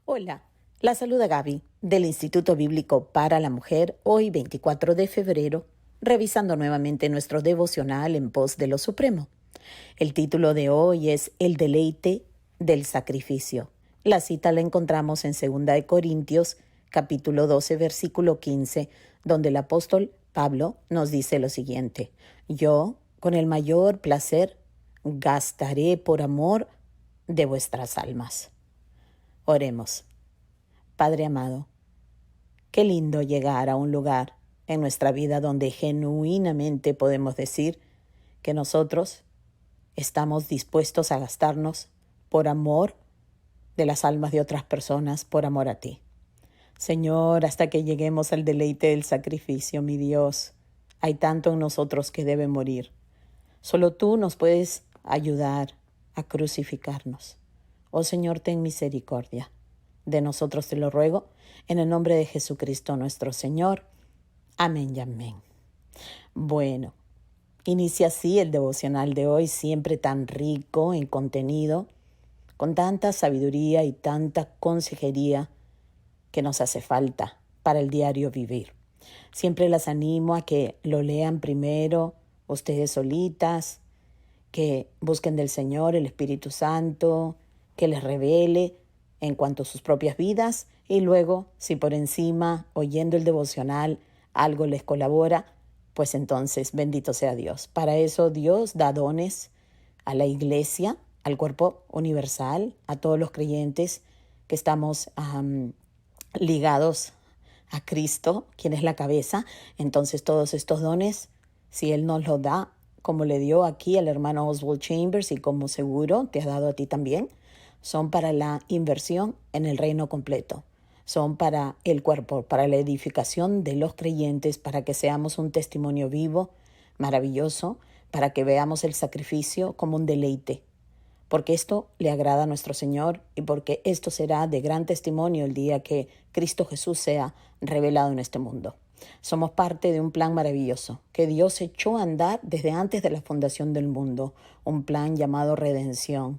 Hola, la saluda Gaby del Instituto Bíblico para la Mujer, hoy 24 de febrero, revisando nuevamente nuestro devocional en pos de lo supremo. El título de hoy es El deleite del sacrificio. La cita la encontramos en 2 de Corintios, capítulo 12, versículo 15, donde el apóstol Pablo nos dice lo siguiente: Yo, con el mayor placer, gastaré por amor de vuestras almas. Oremos. Padre amado, qué lindo llegar a un lugar en nuestra vida donde genuinamente podemos decir que nosotros estamos dispuestos a gastarnos por amor de las almas de otras personas, por amor a ti. Señor, hasta que lleguemos al deleite del sacrificio, mi Dios, hay tanto en nosotros que debe morir. Solo tú nos puedes ayudar a crucificarnos. Oh Señor, ten misericordia de nosotros, te lo ruego, en el nombre de Jesucristo nuestro Señor. Amén y amén. Bueno, inicia así el devocional de hoy, siempre tan rico en contenido, con tanta sabiduría y tanta consejería que nos hace falta para el diario vivir. Siempre las animo a que lo lean primero ustedes solitas, que busquen del Señor el Espíritu Santo, que les revele en cuanto a sus propias vidas, y luego, si por encima, oyendo el devocional, algo les colabora, pues entonces bendito sea Dios. Para eso Dios da dones a la iglesia, al cuerpo universal, a todos los creyentes que estamos ligados a Cristo, quien es la cabeza. Entonces todos estos dones, si Él nos los da, como le dio aquí al hermano Oswald Chambers y como seguro te ha dado a ti también, son para la inversión en el reino completo. Son para el cuerpo, para la edificación de los creyentes, para que seamos un testimonio vivo, maravilloso, para que veamos el sacrificio como un deleite. Porque esto le agrada a nuestro Señor y porque esto será de gran testimonio el día que Cristo Jesús sea revelado en este mundo. Somos parte de un plan maravilloso que Dios echó a andar desde antes de la fundación del mundo, un plan llamado redención,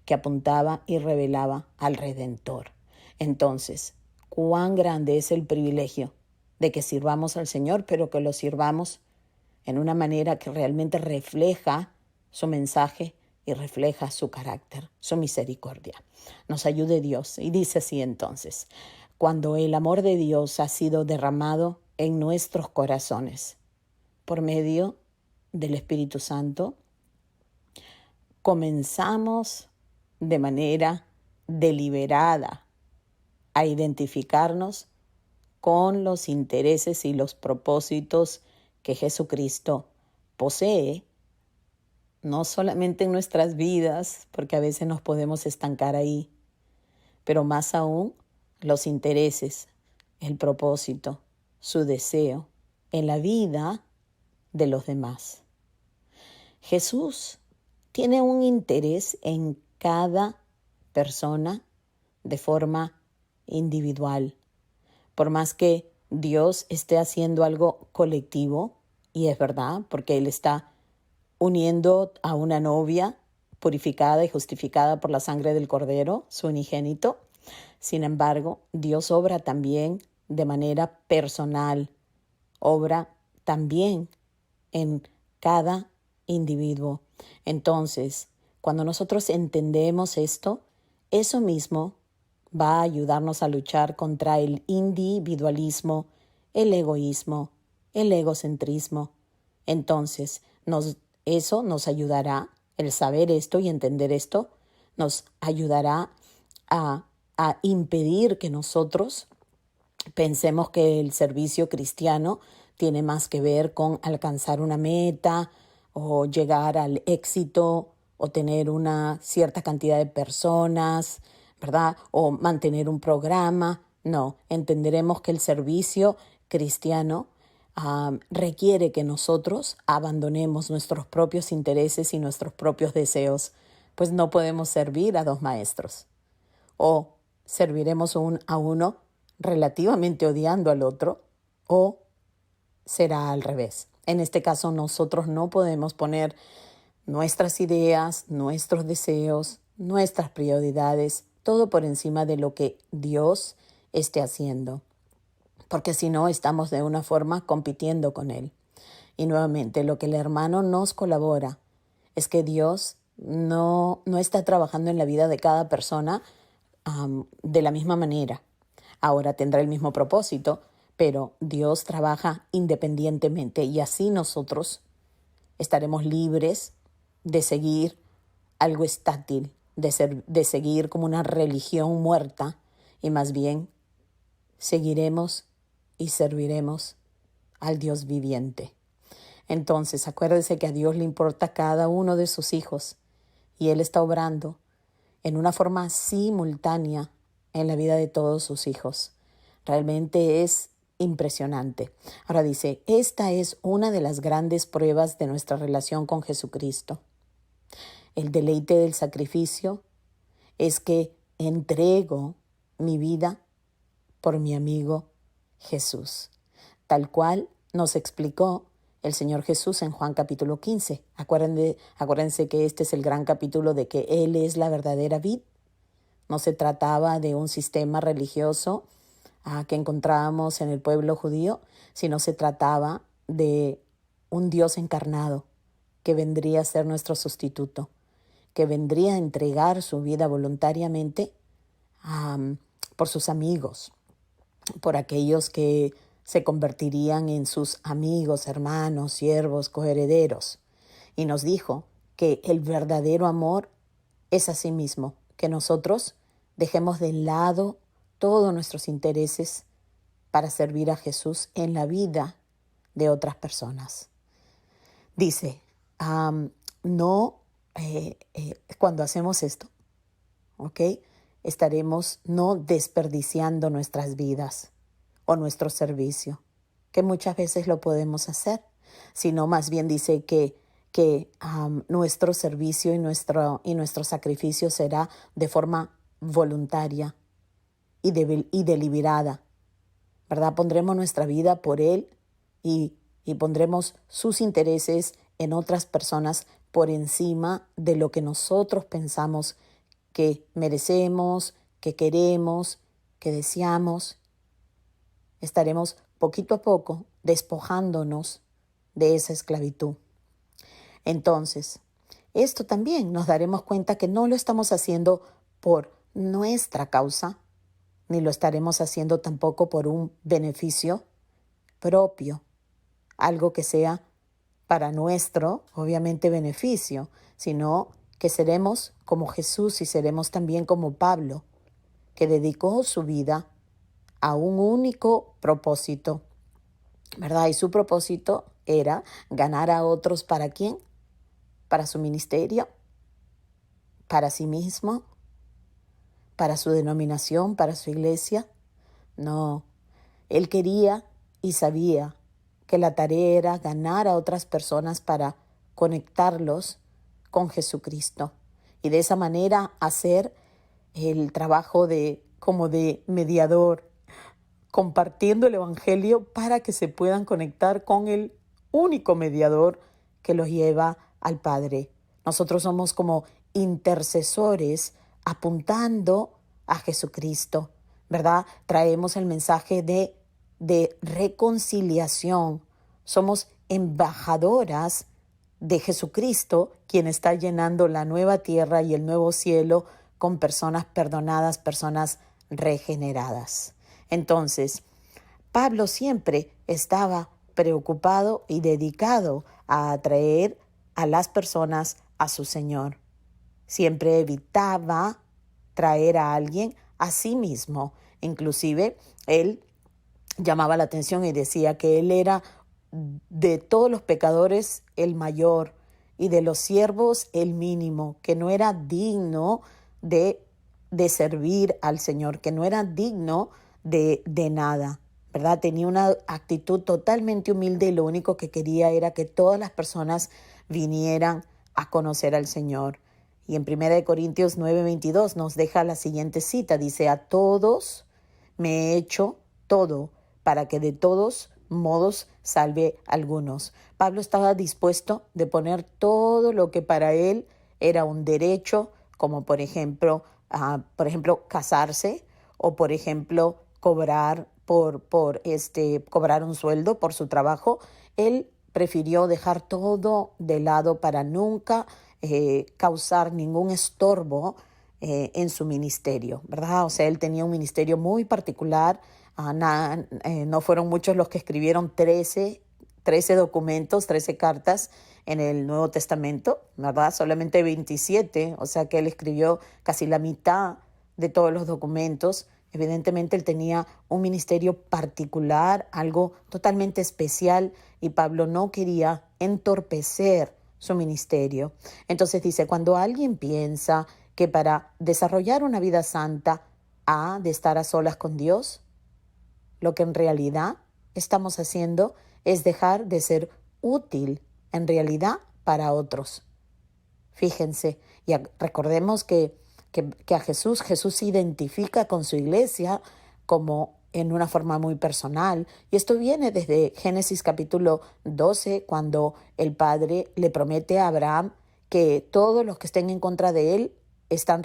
que apuntaba y revelaba al Redentor. Entonces, cuán grande es el privilegio de que sirvamos al Señor, pero que lo sirvamos en una manera que realmente refleja su mensaje y refleja su carácter, su misericordia. Nos ayude Dios. Y dice así entonces: cuando el amor de Dios ha sido derramado en nuestros corazones por medio del Espíritu Santo, comenzamos de manera deliberada a identificarnos con los intereses y los propósitos que Jesucristo posee, no solamente en nuestras vidas, porque a veces nos podemos estancar ahí, pero más aún los intereses, el propósito, su deseo en la vida de los demás. Jesús tiene un interés en cada persona de forma individual. Por más que Dios esté haciendo algo colectivo, y es verdad, porque Él está uniendo a una novia purificada y justificada por la sangre del Cordero, su unigénito. Sin embargo, Dios obra también de manera personal, obra también en cada individuo. Entonces, cuando nosotros entendemos esto, eso mismo va a ayudarnos a luchar contra el individualismo, el egoísmo, el egocentrismo. Entonces, eso nos ayudará, el saber esto y entender esto, nos ayudará a impedir que nosotros pensemos que el servicio cristiano tiene más que ver con alcanzar una meta o llegar al éxito o tener una cierta cantidad de personas, ¿verdad? O mantener un programa. No, entenderemos que el servicio cristiano requiere que nosotros abandonemos nuestros propios intereses y nuestros propios deseos, pues no podemos servir a dos maestros. O serviremos a uno relativamente odiando al otro, o será al revés. En este caso, nosotros no podemos poner nuestras ideas, nuestros deseos, nuestras prioridades todo por encima de lo que Dios esté haciendo, porque si no estamos de una forma compitiendo con Él. Y nuevamente, lo que el hermano nos colabora es que Dios no está trabajando en la vida de cada persona de la misma manera. Ahora tendrá el mismo propósito, pero Dios trabaja independientemente y así nosotros estaremos libres de seguir algo estátil, de seguir como una religión muerta, y más bien seguiremos y serviremos al Dios viviente. Entonces, acuérdense que a Dios le importa cada uno de sus hijos y Él está obrando en una forma simultánea en la vida de todos sus hijos. Realmente es impresionante. Ahora dice, esta es una de las grandes pruebas de nuestra relación con Jesucristo. El deleite del sacrificio es que entrego mi vida por mi amigo Jesús, tal cual nos explicó el Señor Jesús en Juan capítulo 15. Acuérdense que este es el gran capítulo de que Él es la verdadera vid. No se trataba de un sistema religioso que encontrábamos en el pueblo judío, sino se trataba de un Dios encarnado que vendría a ser nuestro sustituto, que vendría a entregar su vida voluntariamente por sus amigos, por aquellos que se convertirían en sus amigos, hermanos, siervos, coherederos. Y nos dijo que el verdadero amor es a sí mismo, que nosotros dejemos de lado todos nuestros intereses para servir a Jesús en la vida de otras personas. Dice, cuando hacemos esto, ¿ok? Estaremos no desperdiciando nuestras vidas o nuestro servicio, que muchas veces lo podemos hacer, sino más bien dice que nuestro servicio y nuestro sacrificio será de forma voluntaria y deliberada, ¿verdad? Pondremos nuestra vida por Él y pondremos sus intereses en otras personas por encima de lo que nosotros pensamos que merecemos, que queremos, que deseamos. Estaremos poquito a poco despojándonos de esa esclavitud. Entonces, esto también nos daremos cuenta que no lo estamos haciendo por nuestra causa, ni lo estaremos haciendo tampoco por un beneficio propio, algo que sea para nuestro, obviamente, beneficio, sino que seremos como Jesús y seremos también como Pablo, que dedicó su vida a un único propósito, ¿verdad? Y su propósito era ganar a otros, ¿para quién? Para su ministerio, para sí mismo, para su denominación, para su iglesia. No, él quería y sabía que la tarea era ganar a otras personas para conectarlos con Jesucristo y de esa manera hacer el trabajo como de mediador, compartiendo el evangelio para que se puedan conectar con el único mediador que los lleva al Padre. Nosotros somos como intercesores apuntando a Jesucristo, ¿verdad? Traemos el mensaje de reconciliación. Somos embajadoras de Jesucristo, quien está llenando la nueva tierra y el nuevo cielo con personas perdonadas, personas regeneradas. Entonces, Pablo siempre estaba preocupado y dedicado a atraer a las personas a su Señor. Siempre evitaba traer a alguien a sí mismo. Inclusive, él llamaba la atención y decía que él era de todos los pecadores el mayor y de los siervos el mínimo, que no era digno de servir al Señor, que no era digno de nada, ¿verdad? Tenía una actitud totalmente humilde y lo único que quería era que todas las personas vinieran a conocer al Señor. Y en 1 Corintios 9:22 nos deja la siguiente cita, dice, a todos me he hecho todo para que de todos modos salve a algunos. Pablo estaba dispuesto de poner todo lo que para él era un derecho, como por ejemplo por ejemplo, casarse o, por ejemplo, cobrar cobrar un sueldo por su trabajo. Él prefirió dejar todo de lado para nunca causar ningún estorbo en su ministerio, ¿verdad? O sea, él tenía un ministerio muy particular. No fueron muchos los que escribieron 13 documentos, 13 cartas en el Nuevo Testamento, ¿verdad? Solamente 27, o sea que él escribió casi la mitad de todos los documentos. Evidentemente él tenía un ministerio particular, algo totalmente especial, y Pablo no quería entorpecer su ministerio. Entonces dice, cuando alguien piensa que para desarrollar una vida santa ha de estar a solas con Dios, lo que en realidad estamos haciendo es dejar de ser útil en realidad para otros. Fíjense, y recordemos que a Jesús se identifica con su iglesia como en una forma muy personal. Y esto viene desde Génesis capítulo 12, cuando el Padre le promete a Abraham que todos los que estén en contra de él están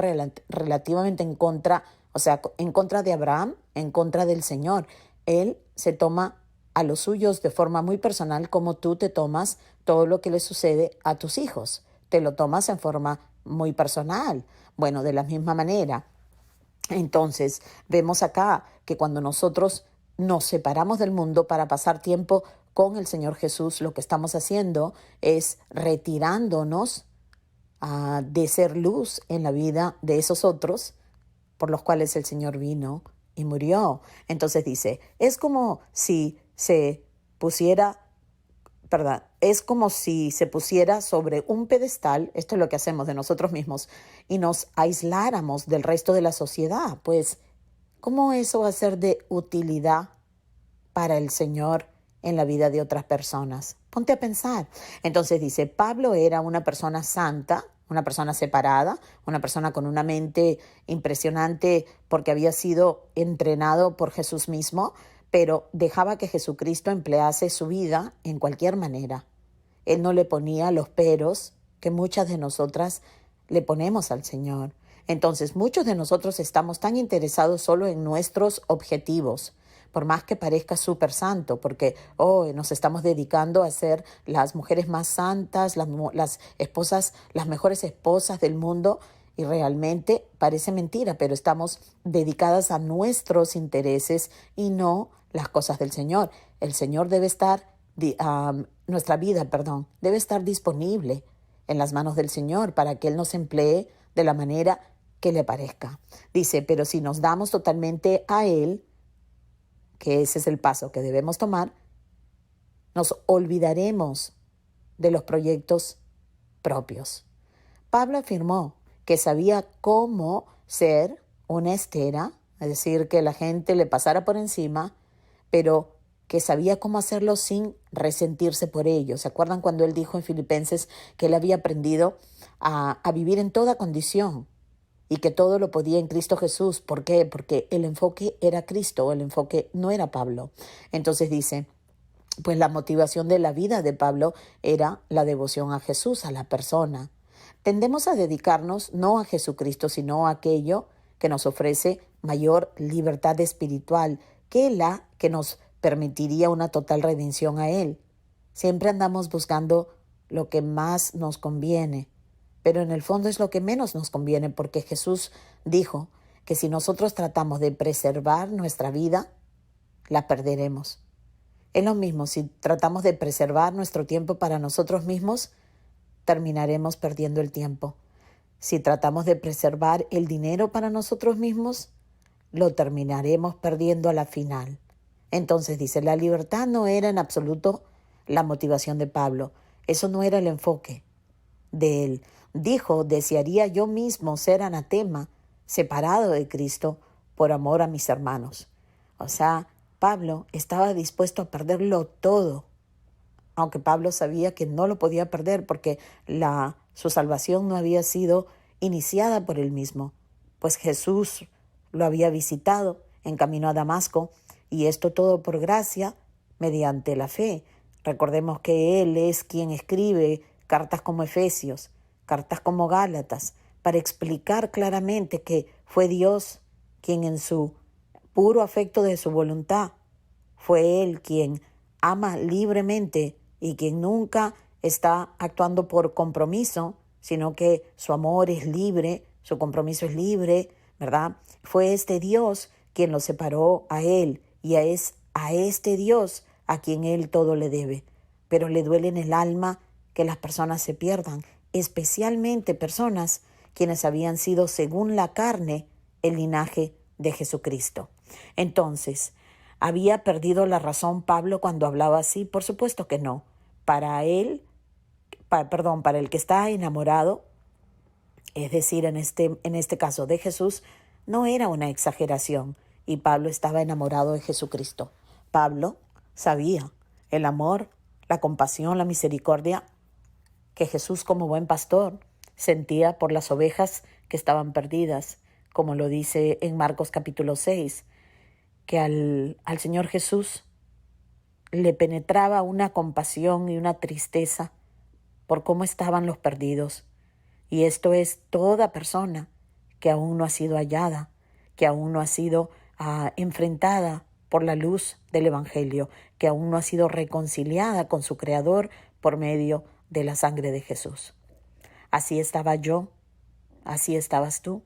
relativamente en contra, o sea, en contra de Abraham, en contra del Señor. Él se toma a los suyos de forma muy personal, como tú te tomas todo lo que le sucede a tus hijos. Te lo tomas en forma muy personal. Bueno, de la misma manera. Entonces, vemos acá que cuando nosotros nos separamos del mundo para pasar tiempo con el Señor Jesús, lo que estamos haciendo es retirándonos de ser luz en la vida de esos otros por los cuales el Señor vino y murió. Entonces dice, es como si se pusiera sobre un pedestal, esto es lo que hacemos de nosotros mismos, y nos aisláramos del resto de la sociedad. Pues, ¿cómo eso va a ser de utilidad para el Señor en la vida de otras personas? Ponte a pensar. Entonces dice, Pablo era una persona santa, una persona separada, una persona con una mente impresionante porque había sido entrenado por Jesús mismo, pero dejaba que Jesucristo emplease su vida en cualquier manera. Él no le ponía los peros que muchas de nosotras le ponemos al Señor. Entonces, muchos de nosotros estamos tan interesados solo en nuestros objetivos, por más que parezca súper santo, porque nos estamos dedicando a ser las mujeres más santas, las esposas, las mejores esposas del mundo, y realmente parece mentira, pero estamos dedicadas a nuestros intereses y no las cosas del Señor. El Señor debe estar, nuestra vida, debe estar disponible en las manos del Señor para que Él nos emplee de la manera que le parezca. Dice, pero si nos damos totalmente a Él, que ese es el paso que debemos tomar, nos olvidaremos de los proyectos propios. Pablo afirmó que sabía cómo ser una estera, es decir, que la gente le pasara por encima, pero que sabía cómo hacerlo sin resentirse por ello. ¿Se acuerdan cuando él dijo en Filipenses que él había aprendido a vivir en toda condición y que todo lo podía en Cristo Jesús? ¿Por qué? Porque el enfoque era Cristo, el enfoque no era Pablo. Entonces dice, pues la motivación de la vida de Pablo era la devoción a Jesús, a la persona. Tendemos a dedicarnos no a Jesucristo, sino a aquello que nos ofrece mayor libertad espiritual que la que nos permitiría una total redención a Él. Siempre andamos buscando lo que más nos conviene, pero en el fondo es lo que menos nos conviene, porque Jesús dijo que si nosotros tratamos de preservar nuestra vida, la perderemos. Es lo mismo, si tratamos de preservar nuestro tiempo para nosotros mismos, terminaremos perdiendo el tiempo. Si tratamos de preservar el dinero para nosotros mismos, lo terminaremos perdiendo a la final. Entonces dice, la libertad no era en absoluto la motivación de Pablo. Eso no era el enfoque de él. Dijo, desearía yo mismo ser anatema, separado de Cristo, por amor a mis hermanos. O sea, Pablo estaba dispuesto a perderlo todo, aunque Pablo sabía que no lo podía perder porque su salvación no había sido iniciada por él mismo, pues Jesús lo había visitado en camino a Damasco, y esto todo por gracia mediante la fe. Recordemos que Él es quien escribe cartas como Efesios, cartas como Gálatas, para explicar claramente que fue Dios quien en su puro afecto de su voluntad, fue Él quien ama libremente y quien nunca está actuando por compromiso, sino que su amor es libre, su compromiso es libre, ¿verdad? Fue este Dios quien lo separó a Él y es a este Dios a quien Él todo le debe. Pero le duele en el alma que las personas se pierdan, especialmente personas quienes habían sido según la carne el linaje de Jesucristo. Entonces, ¿había perdido la razón Pablo cuando hablaba así? Por supuesto que no. Para él, para el que está enamorado, es decir, en este caso de Jesús, no era una exageración y Pablo estaba enamorado de Jesucristo. Pablo sabía el amor, la compasión, la misericordia que Jesús como buen pastor sentía por las ovejas que estaban perdidas, como lo dice en Marcos capítulo 6, que al Señor Jesús le penetraba una compasión y una tristeza por cómo estaban los perdidos. Y esto es toda persona que aún no ha sido hallada, que aún no ha sido enfrentada por la luz del Evangelio, que aún no ha sido reconciliada con su Creador por medio de la sangre de Jesús. Así estaba yo, así estabas tú,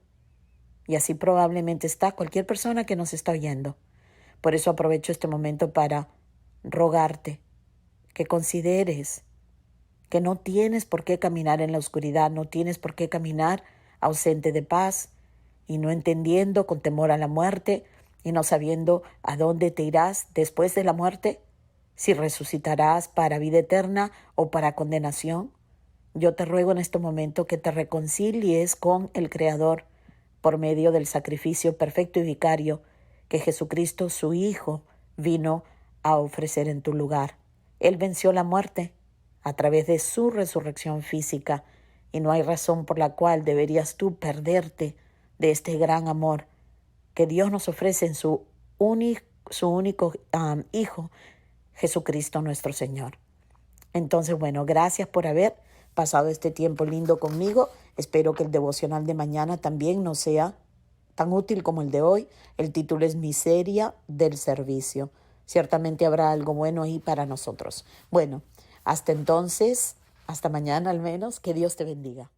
y así probablemente está cualquier persona que nos está oyendo. Por eso aprovecho este momento para rogarte que consideres que no tienes por qué caminar en la oscuridad, no tienes por qué caminar ausente de paz y no entendiendo con temor a la muerte y no sabiendo a dónde te irás después de la muerte, si resucitarás para vida eterna o para condenación. Yo te ruego en este momento que te reconcilies con el Creador por medio del sacrificio perfecto y vicario que Jesucristo, su Hijo, vino a ofrecer en tu lugar. Él venció la muerte a través de su resurrección física y no hay razón por la cual deberías tú perderte de este gran amor que Dios nos ofrece en su único Hijo, Jesucristo nuestro Señor. Entonces, bueno, gracias por haber pasado este tiempo lindo conmigo. Espero que el devocional de mañana también nos sea tan útil como el de hoy. El título es Miseria del Servicio. Ciertamente habrá algo bueno ahí para nosotros. Bueno, hasta entonces, hasta mañana al menos, que Dios te bendiga.